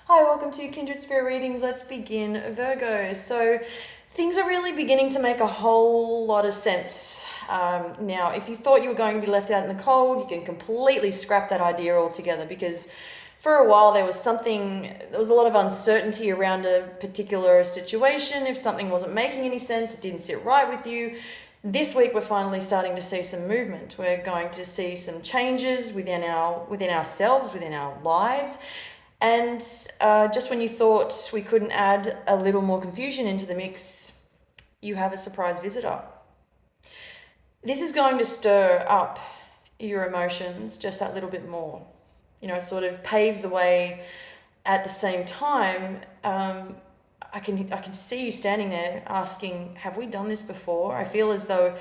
Hi, welcome to Kindred Spirit Readings. Let's begin, Virgo. So, things are really beginning to make a whole lot of sense. Now, if you thought you were going to be left out in the cold, you can completely scrap that idea altogether because for a while there was a lot of uncertainty around a particular situation. If something wasn't making any sense, it didn't sit right with you. This week we're finally starting to see some movement. We're going to see some changes within ourselves, within our lives. And just when you thought we couldn't add a little more confusion into the mix, you have a surprise visitor. This is going to stir up your emotions just that little bit more. It sort of paves the way. At the same time, I can see you standing there asking, have we done this before? I feel as though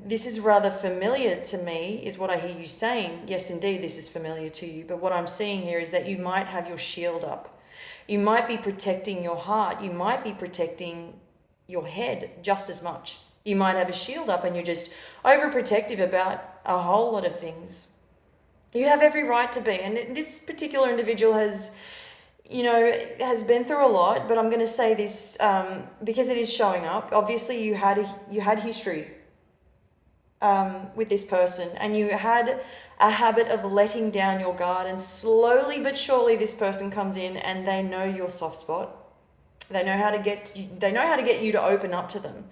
this is rather familiar to me, is what I hear you saying. Yes, indeed, this is familiar to you. But what I'm seeing here is that you might have your shield up. You might be protecting your heart. You might be protecting your head just as much. You might have a shield up and you're just overprotective about a whole lot of things. You have every right to be. And this particular individual has been through a lot, but I'm going to say this because it is showing up. Obviously, you had history with this person, and you had a habit of letting down your guard, and slowly but surely this person comes in and they know your soft spot. They know how to get you to open up to them.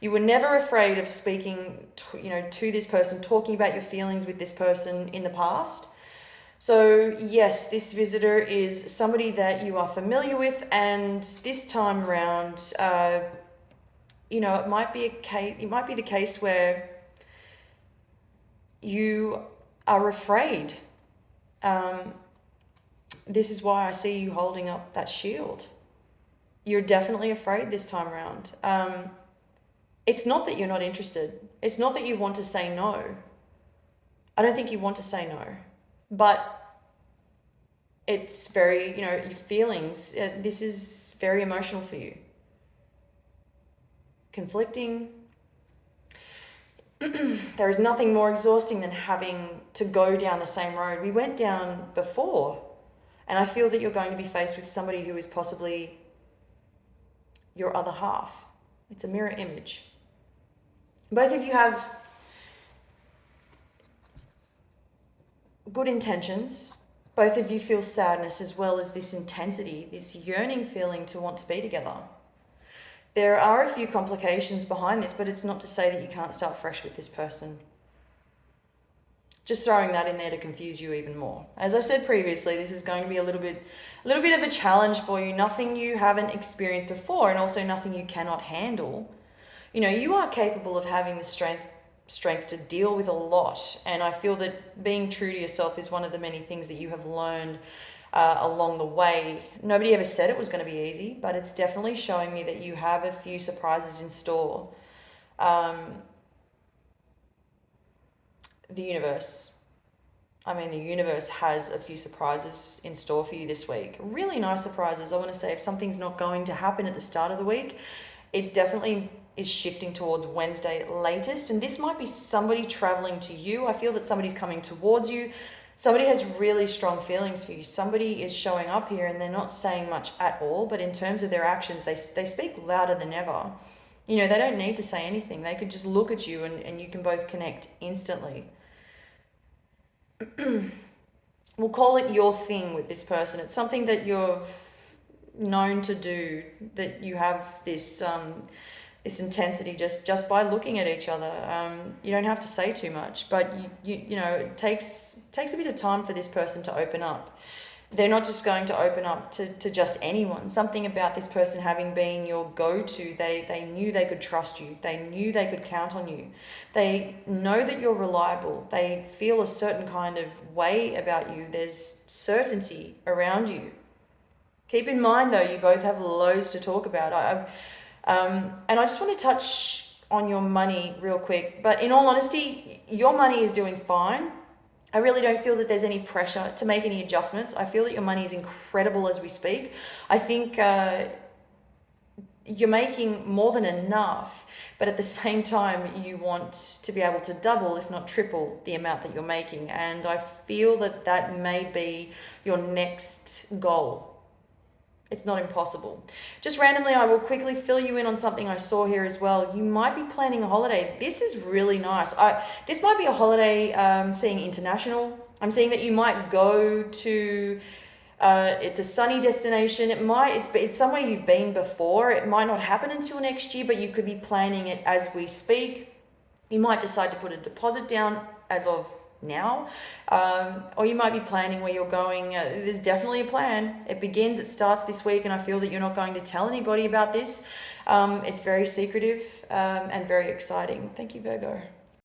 You were never afraid of speaking to this person, talking about your feelings with this person in the past. So yes, this visitor is somebody that you are familiar with, and this time around, it might be the case where you are afraid. This is why I see you holding up that shield. You're definitely afraid this time around. It's not that you're not interested. It's not that you want to say no. I don't think you want to say no, but it's very, your feelings, this is very emotional for you. Conflicting. There is nothing more exhausting than having to go down the same road we went down before. And I feel that you're going to be faced with somebody who is possibly your other half. It's a mirror image. Both of you have good intentions. Both of you feel sadness as well as this intensity, this yearning feeling to want to be together. There are a few complications behind this, but it's not to say that you can't start fresh with this person. Just throwing that in there to confuse you even more. As I said previously, this is going to be a little bit of a challenge for you. Nothing you haven't experienced before, and also nothing you cannot handle. You are capable of having the strength to deal with a lot, and I feel that being true to yourself is one of the many things that you have learned along the way. Nobody ever said it was going to be easy, but it's definitely showing me that you have a few surprises in store. The universe has a few surprises in store for you this week. Really nice surprises. I want to say, if something's not going to happen at the start of the week, it definitely is shifting towards Wednesday latest. And this might be somebody traveling to you. I feel that somebody's coming towards you. Somebody has really strong feelings for you. Somebody is showing up here and they're not saying much at all, but in terms of their actions, they speak louder than ever. They don't need to say anything. They could just look at you and you can both connect instantly. We'll call it your thing with this person. It's something that you're known to do, that you have this intensity just by looking at each other. You don't have to say too much, but it takes a bit of time for this person to open up. They're not just going to open up to just anyone. Something about this person having been your go-to, they knew they could trust you. They knew they could count on you. They know that you're reliable. They feel a certain kind of way about you. There's certainty around you. Keep in mind, though, you both have loads to talk about. And I just want to touch on your money real quick. But in all honesty, your money is doing fine. I really don't feel that there's any pressure to make any adjustments. I feel that your money is incredible as we speak. I think you're making more than enough, but at the same time, you want to be able to double, if not triple, the amount that you're making. And I feel that may be your next goal. It's not impossible. Just randomly, I will quickly fill you in on something I saw here as well. You might be planning a holiday. This is really nice. This might be a holiday, seeing international. I'm seeing that you might go to, it's a sunny destination. It's somewhere you've been before. It might not happen until next year, but you could be planning it as we speak. You might decide to put a deposit down as of now, or you might be planning where you're going. There's definitely a plan. It starts this week, and I feel that you're not going to tell anybody about this. It's very secretive, and very exciting. Thank you, Virgo.